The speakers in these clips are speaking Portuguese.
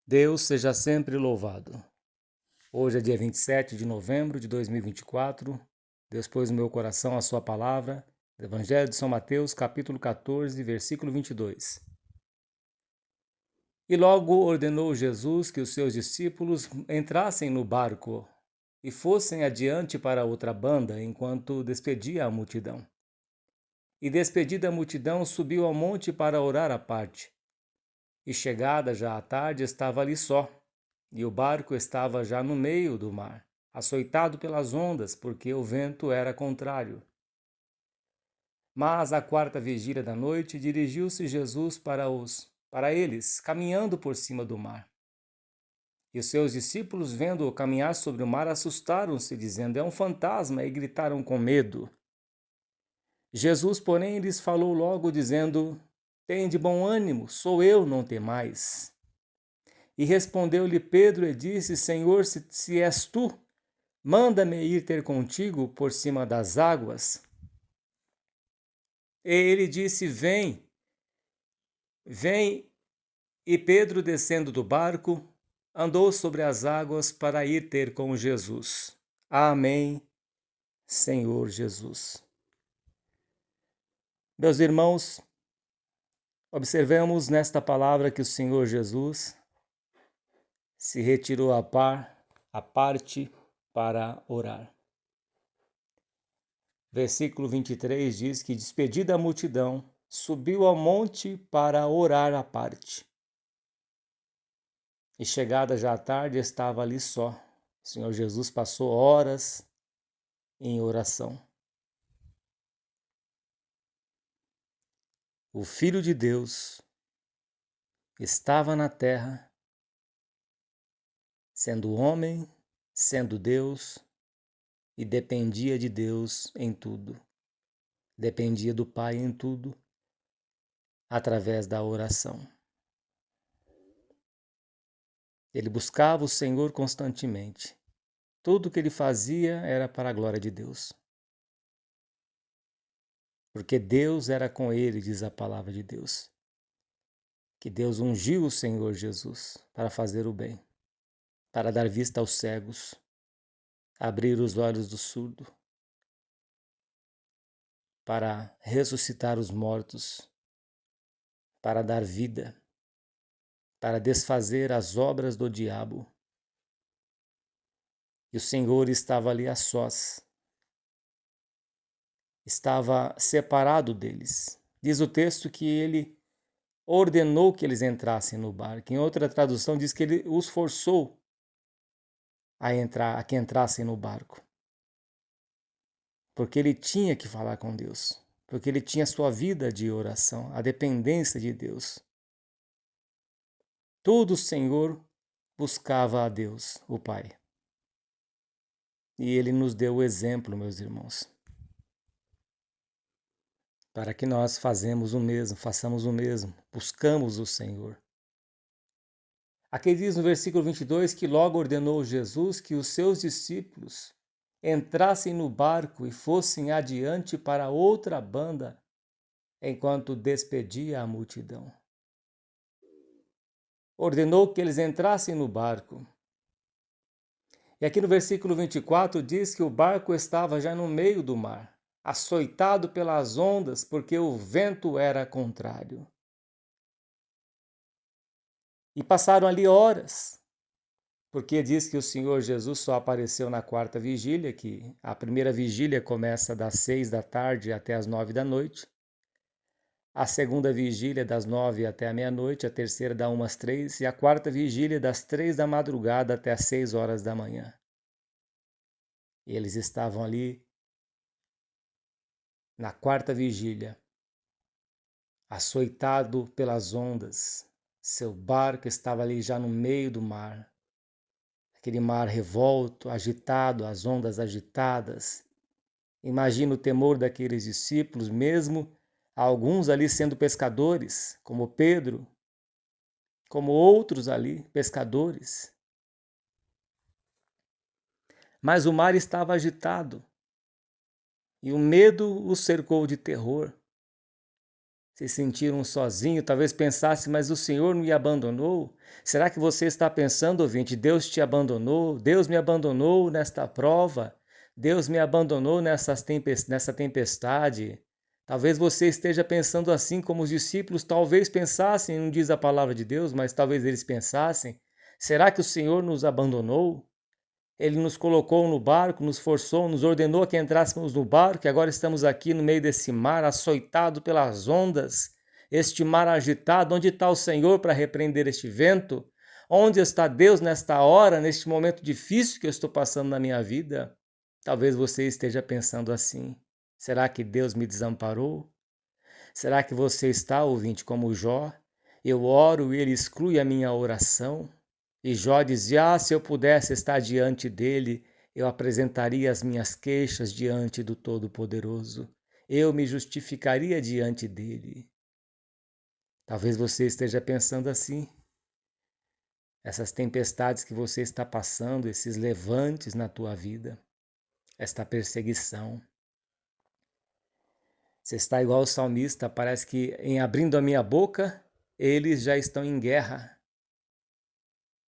Deus seja sempre louvado. Hoje é dia 27 de novembro de 2024. Deus pôs no meu coração a sua palavra, Evangelho de São Mateus, capítulo 14, versículo 22. E logo ordenou Jesus que os seus discípulos entrassem no barco e fossem adiante para outra banda, enquanto despedia a multidão. E despedida a multidão, subiu ao monte para orar à parte. E chegada já a tarde, estava ali só, e o barco estava já no meio do mar, açoitado pelas ondas, porque o vento era contrário. Mas à quarta vigília da noite, dirigiu-se Jesus para eles, caminhando por cima do mar. E os seus discípulos, vendo-o caminhar sobre o mar, assustaram-se, dizendo: "É um fantasma", e gritaram com medo. Jesus, porém, lhes falou logo, dizendo: "Tende bom ânimo, sou eu, não temais." E respondeu-lhe Pedro e disse: "Senhor, se és tu, manda-me ir ter contigo por cima das águas." E ele disse: "Vem." Vem. E Pedro, descendo do barco, andou sobre as águas para ir ter com Jesus. Amém, Senhor Jesus. Meus irmãos, observemos nesta palavra que o Senhor Jesus se retirou à parte para orar. Versículo 23 diz que, despedida a multidão, subiu ao monte para orar à parte. E chegada já a tarde, estava ali só. O Senhor Jesus passou horas em oração. O Filho de Deus estava na terra, sendo homem, sendo Deus, e dependia de Deus em tudo. Dependia do Pai em tudo, através da oração. Ele buscava o Senhor constantemente. Tudo o que ele fazia era para a glória de Deus. Porque Deus era com ele, diz a palavra de Deus. Que Deus ungiu o Senhor Jesus para fazer o bem, para dar vista aos cegos, abrir os olhos do surdo, para ressuscitar os mortos, para dar vida, para desfazer as obras do diabo. E o Senhor estava ali a sós, estava separado deles. Diz o texto que ele ordenou que eles entrassem no barco. Em outra tradução diz que ele os forçou a que entrassem no barco. Porque ele tinha que falar com Deus. Porque ele tinha sua vida de oração, a dependência de Deus. Todo o Senhor buscava a Deus, o Pai. E ele nos deu o exemplo, meus irmãos, para que nós façamos o mesmo, buscamos o Senhor. Aqui diz no versículo 22 que logo ordenou Jesus que os seus discípulos entrassem no barco e fossem adiante para outra banda, enquanto despedia a multidão. Ordenou que eles entrassem no barco. E aqui no versículo 24 diz que o barco estava já no meio do mar, açoitado pelas ondas, porque o vento era contrário. E passaram ali horas, porque diz que o Senhor Jesus só apareceu na quarta vigília, que a primeira vigília começa das 6 da tarde até as 9 da noite, a segunda vigília das 9 até a meia-noite, a terceira da 1 às 3 e a quarta vigília das 3 da madrugada até as 6 horas da manhã. E eles estavam ali na quarta vigília, açoitado pelas ondas. Seu barco estava ali já no meio do mar. Aquele mar revolto, agitado, as ondas agitadas. Imagina o temor daqueles discípulos, mesmo alguns ali sendo pescadores, como Pedro, como outros ali, pescadores. Mas o mar estava agitado e o medo os cercou de terror. Se sentiram sozinho, talvez pensasse, mas o Senhor me abandonou? Será que você está pensando, ouvinte, Deus te abandonou? Deus me abandonou nesta prova? Deus me abandonou nessa tempestade? Talvez você esteja pensando assim como os discípulos talvez pensassem, não diz a palavra de Deus, mas talvez eles pensassem. Será que o Senhor nos abandonou? Ele nos colocou no barco, nos forçou, nos ordenou que entrássemos no barco e agora estamos aqui no meio desse mar, açoitado pelas ondas, este mar agitado. Onde está o Senhor para repreender este vento? Onde está Deus nesta hora, neste momento difícil que eu estou passando na minha vida? Talvez você esteja pensando assim. Será que Deus me desamparou? Será que você está, ouvinte, como Jó? Eu oro e ele exclui a minha oração. E Jó dizia: se eu pudesse estar diante dele, eu apresentaria as minhas queixas diante do Todo-Poderoso. Eu me justificaria diante dele. Talvez você esteja pensando assim. Essas tempestades que você está passando, esses levantes na tua vida, esta perseguição. Você está igual o salmista, parece que em abrindo a minha boca, eles já estão em guerra.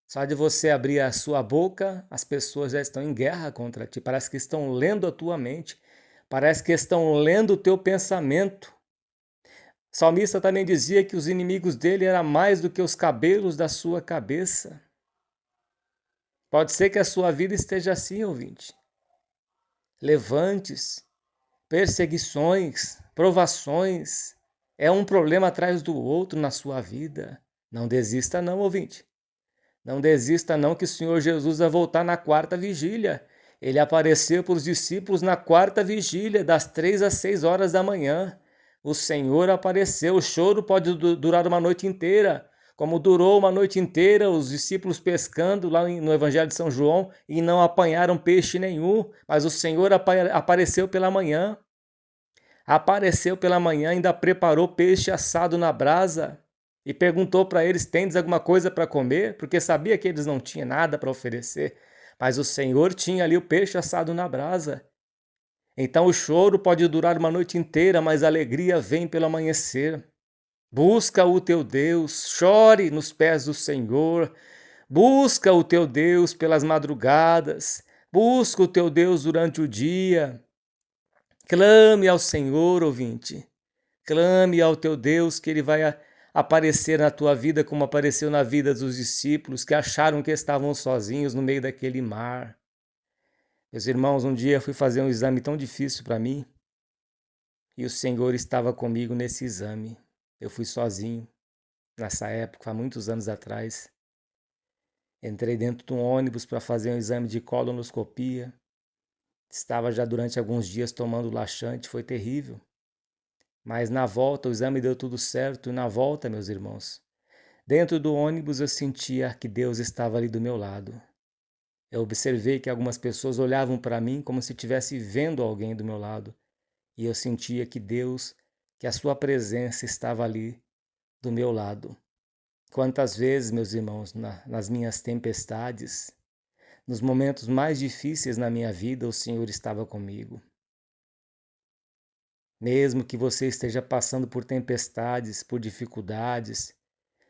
Só de você abrir a sua boca, as pessoas já estão em guerra contra ti. Parece que estão lendo a tua mente. Parece que estão lendo o teu pensamento. O salmista também dizia que os inimigos dele eram mais do que os cabelos da sua cabeça. Pode ser que a sua vida esteja assim, ouvinte. Levantes, perseguições, provações. É um problema atrás do outro na sua vida. Não desista não, ouvinte. Não desista não, que o Senhor Jesus vai voltar na quarta vigília. Ele apareceu para os discípulos na quarta vigília, das 3 às 6 horas da manhã. O Senhor apareceu. O choro pode durar uma noite inteira, como durou uma noite inteira os discípulos pescando lá no Evangelho de São João e não apanharam peixe nenhum, mas o Senhor apareceu pela manhã. Apareceu pela manhã, ainda preparou peixe assado na brasa e perguntou para eles: tendes alguma coisa para comer? Porque sabia que eles não tinham nada para oferecer, mas o Senhor tinha ali o peixe assado na brasa. Então o choro pode durar uma noite inteira, mas a alegria vem pelo amanhecer. Busca o teu Deus, chore nos pés do Senhor, busca o teu Deus pelas madrugadas, busca o teu Deus durante o dia. Clame ao Senhor, ouvinte. Clame ao teu Deus, que Ele vai aparecer na tua vida como apareceu na vida dos discípulos que acharam que estavam sozinhos no meio daquele mar. Meus irmãos, um dia eu fui fazer um exame tão difícil para mim e o Senhor estava comigo nesse exame. Eu fui sozinho nessa época, há muitos anos atrás. Entrei dentro de um ônibus para fazer um exame de colonoscopia. Estava já durante alguns dias tomando laxante, foi terrível. Mas na volta o exame deu tudo certo, e na volta, meus irmãos, dentro do ônibus eu sentia que Deus estava ali do meu lado. Eu observei que algumas pessoas olhavam para mim como se estivesse vendo alguém do meu lado. E eu sentia que Deus, que a sua presença estava ali do meu lado. Quantas vezes, meus irmãos, nas minhas tempestades, nos momentos mais difíceis na minha vida, o Senhor estava comigo. Mesmo que você esteja passando por tempestades, por dificuldades,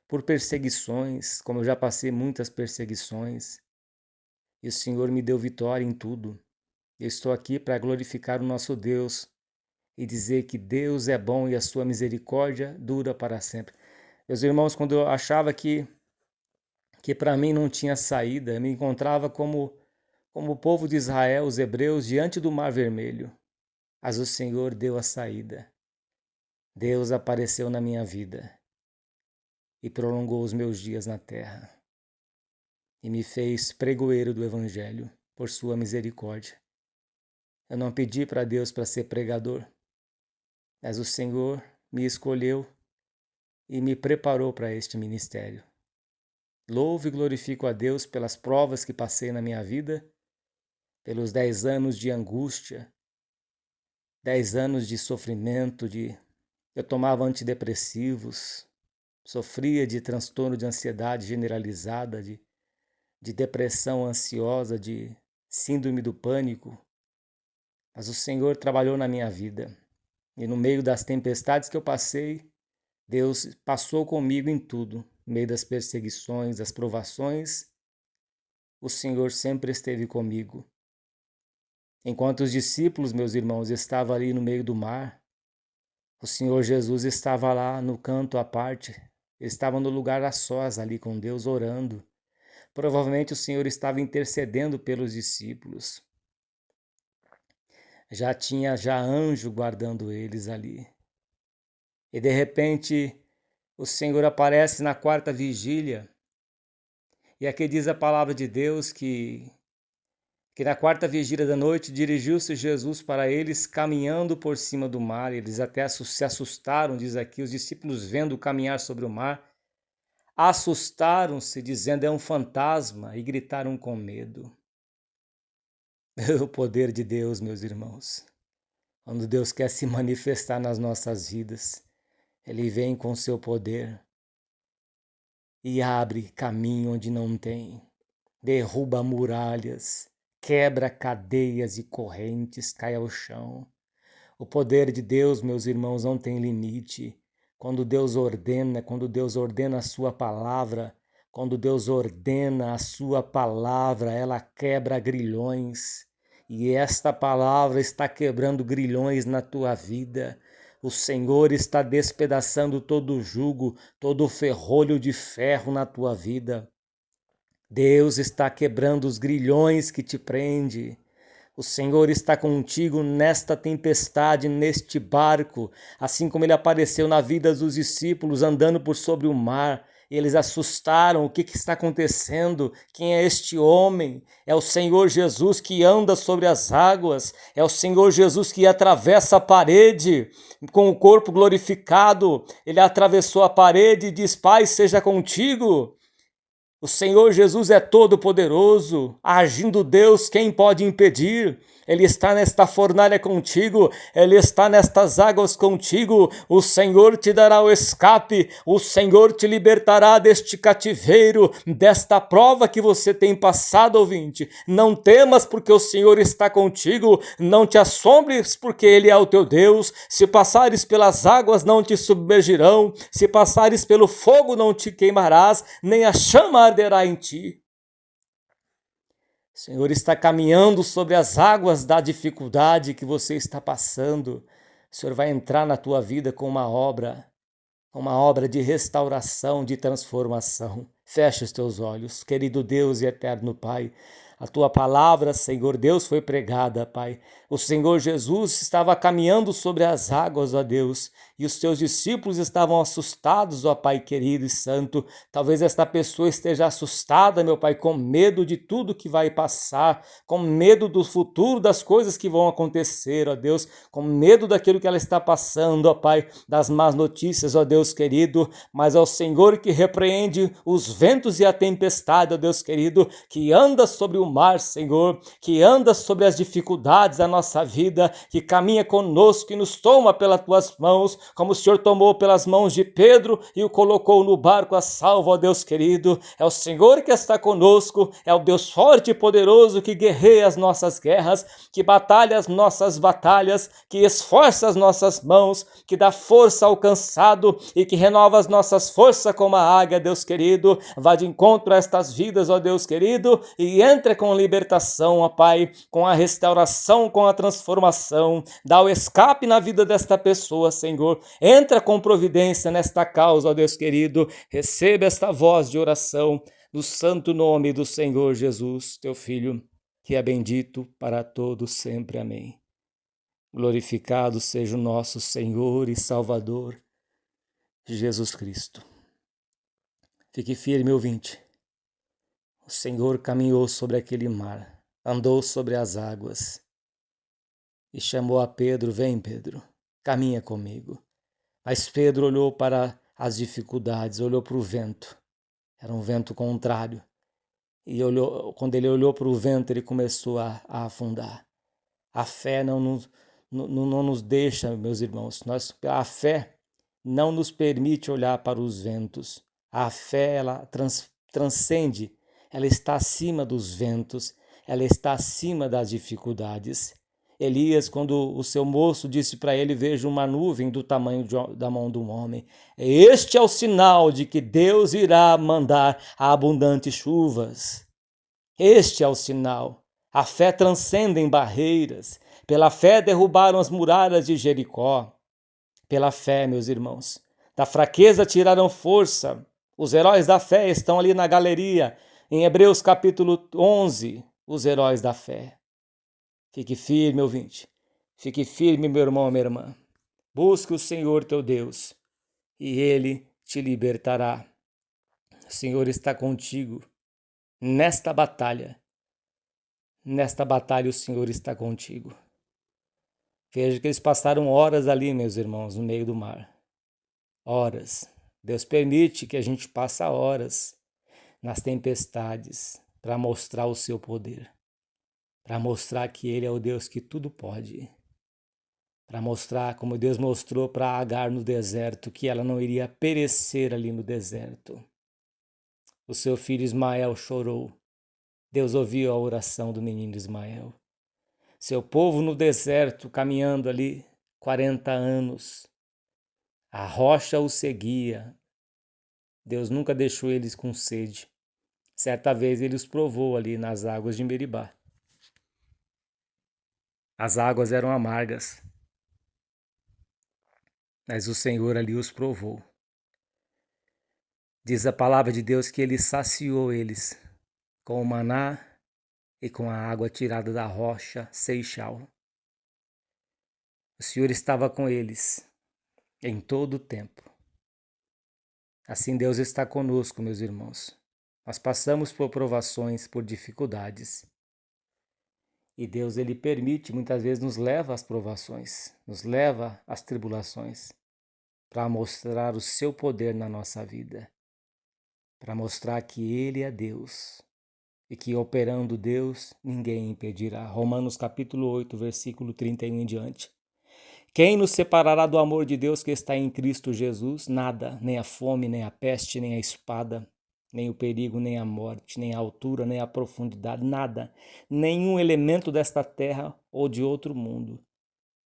por perseguições, como eu já passei muitas perseguições, e o Senhor me deu vitória em tudo. Eu estou aqui para glorificar o nosso Deus e dizer que Deus é bom e a sua misericórdia dura para sempre. Meus irmãos, quando eu achava que para mim não tinha saída, eu me encontrava como o povo de Israel, os hebreus, diante do Mar Vermelho. Mas o Senhor deu a saída. Deus apareceu na minha vida e prolongou os meus dias na terra e me fez pregoeiro do Evangelho por sua misericórdia. Eu não pedi para Deus para ser pregador, mas o Senhor me escolheu e me preparou para este ministério. Louvo e glorifico a Deus pelas provas que passei na minha vida, pelos 10 anos de angústia, 10 anos de sofrimento, eu tomava antidepressivos, sofria de transtorno de ansiedade generalizada, de depressão ansiosa, de síndrome do pânico. Mas o Senhor trabalhou na minha vida. E no meio das tempestades que eu passei, Deus passou comigo em tudo, no meio das perseguições, das provações, o Senhor sempre esteve comigo. Enquanto os discípulos, meus irmãos, estavam ali no meio do mar, o Senhor Jesus estava lá no canto à parte, estava no lugar a sós ali com Deus orando. Provavelmente o Senhor estava intercedendo pelos discípulos. Já tinha anjo guardando eles ali. E de repente o Senhor aparece na quarta vigília. E aqui diz a palavra de Deus que na quarta vigília da noite dirigiu-se Jesus para eles caminhando por cima do mar. Eles até se assustaram, diz aqui, os discípulos vendo caminhar sobre o mar, assustaram-se, dizendo, é um fantasma, e gritaram com medo. O poder de Deus, meus irmãos. Quando Deus quer se manifestar nas nossas vidas, Ele vem com seu poder e abre caminho onde não tem, derruba muralhas, quebra cadeias e correntes, cai ao chão. O poder de Deus, meus irmãos, não tem limite. Quando Deus ordena a sua palavra, ela quebra grilhões. E esta palavra está quebrando grilhões na tua vida. O Senhor está despedaçando todo o jugo, todo o ferrolho de ferro na tua vida. Deus está quebrando os grilhões que te prende. O Senhor está contigo nesta tempestade, neste barco, assim como Ele apareceu na vida dos discípulos andando por sobre o mar. Eles assustaram, o que está acontecendo? Quem é este homem? É o Senhor Jesus que anda sobre as águas, é o Senhor Jesus que atravessa a parede com o corpo glorificado. Ele atravessou a parede e diz, Pai, seja contigo. O Senhor Jesus é todo-poderoso, agindo Deus, quem pode impedir? Ele está nesta fornalha contigo, Ele está nestas águas contigo, o Senhor te dará o escape, o Senhor te libertará deste cativeiro, desta prova que você tem passado, ouvinte. Não temas porque o Senhor está contigo, não te assombres porque Ele é o teu Deus, se passares pelas águas não te submergirão, se passares pelo fogo não te queimarás, nem a chama arderá em ti. O Senhor está caminhando sobre as águas da dificuldade que você está passando. O Senhor vai entrar na tua vida com uma obra de restauração, de transformação. Fecha os teus olhos, querido Deus e eterno Pai. A tua palavra, Senhor Deus, foi pregada, Pai. O Senhor Jesus estava caminhando sobre as águas, ó Deus, e os teus discípulos estavam assustados, ó Pai querido e santo. Talvez esta pessoa esteja assustada, meu Pai, com medo de tudo que vai passar, com medo do futuro, das coisas que vão acontecer, ó Deus, com medo daquilo que ela está passando, ó Pai, das más notícias, ó Deus querido, mas é o Senhor que repreende os ventos e a tempestade, ó Deus querido, que anda sobre o mar, Senhor, que anda sobre as dificuldades da nossa vida, que caminha conosco e nos toma pelas tuas mãos, como o Senhor tomou pelas mãos de Pedro e o colocou no barco a salvo, ó Deus querido. É o Senhor que está conosco, é o Deus forte e poderoso que guerreia as nossas guerras, que batalha as nossas batalhas, que esforça as nossas mãos, que dá força ao cansado e que renova as nossas forças como a águia, Deus querido. Vá de encontro a estas vidas, ó Deus querido, e entre com libertação, ó Pai, com a restauração, com a transformação. Dá o escape na vida desta pessoa, Senhor. Entra com providência nesta causa, ó Deus querido. Receba esta voz de oração no santo nome do Senhor Jesus, teu Filho, que é bendito para todos sempre. Amém. Glorificado seja o nosso Senhor e Salvador, Jesus Cristo. Fique firme, ouvinte. O Senhor caminhou sobre aquele mar, andou sobre as águas e chamou a Pedro, vem Pedro, caminha comigo. Mas Pedro olhou para as dificuldades, olhou para o vento, era um vento contrário. E quando ele olhou para o vento, ele começou a afundar. A fé não nos deixa, meus irmãos, a fé não nos permite olhar para os ventos. A fé, ela transcende, ela está acima dos ventos, ela está acima das dificuldades. Elias, quando o seu moço disse para ele: veja uma nuvem do tamanho da mão de um homem. Este é o sinal de que Deus irá mandar abundantes chuvas. Este é o sinal. A fé transcende barreiras. Pela fé derrubaram as muralhas de Jericó. Pela fé, meus irmãos, da fraqueza tiraram força. Os heróis da fé estão ali na galeria, em Hebreus capítulo 11, os heróis da fé. Fique firme, ouvinte. Fique firme, meu irmão, minha irmã. Busque o Senhor teu Deus e Ele te libertará. O Senhor está contigo nesta batalha. Nesta batalha o Senhor está contigo. Veja que eles passaram horas ali, meus irmãos, no meio do mar. Horas. Deus permite que a gente passe horas nas tempestades para mostrar o seu poder. Para mostrar que Ele é o Deus que tudo pode. Para mostrar, como Deus mostrou para Agar no deserto, que ela não iria perecer ali no deserto. O seu filho Ismael chorou. Deus ouviu a oração do menino Ismael. Seu povo no deserto, caminhando ali 40 anos. A rocha os seguia. Deus nunca deixou eles com sede. Certa vez ele os provou ali nas águas de Meribá. As águas eram amargas, mas o Senhor ali os provou. Diz a palavra de Deus que Ele saciou eles com o maná e com a água tirada da rocha Seixal. O Senhor estava com eles em todo o tempo. Assim Deus está conosco, meus irmãos. Nós passamos por provações, por dificuldades. E Deus, Ele permite, muitas vezes nos leva às provações, nos leva às tribulações, para mostrar o seu poder na nossa vida, para mostrar que Ele é Deus e que operando Deus, ninguém impedirá. Romanos capítulo 8, versículo 31 em diante. Quem nos separará do amor de Deus que está em Cristo Jesus? Nada, nem a fome, nem a peste, nem a espada, nem o perigo, nem a morte, nem a altura, nem a profundidade, nada, nenhum elemento desta terra ou de outro mundo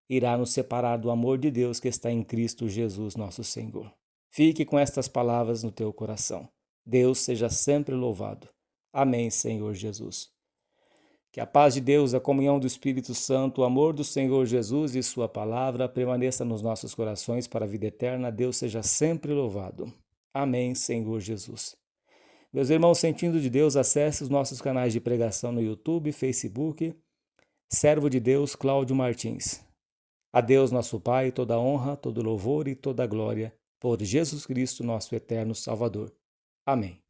irá nos separar do amor de Deus que está em Cristo Jesus, nosso Senhor. Fique com estas palavras no teu coração. Deus seja sempre louvado. Amém, Senhor Jesus. Que a paz de Deus, a comunhão do Espírito Santo, o amor do Senhor Jesus e sua palavra permaneça nos nossos corações para a vida eterna. Deus seja sempre louvado. Amém, Senhor Jesus. Meus irmãos, sentindo de Deus, acesse os nossos canais de pregação no YouTube, Facebook. Servo de Deus, Cláudio Martins. A Deus, nosso Pai, toda honra, todo louvor e toda glória, por Jesus Cristo, nosso eterno Salvador. Amém.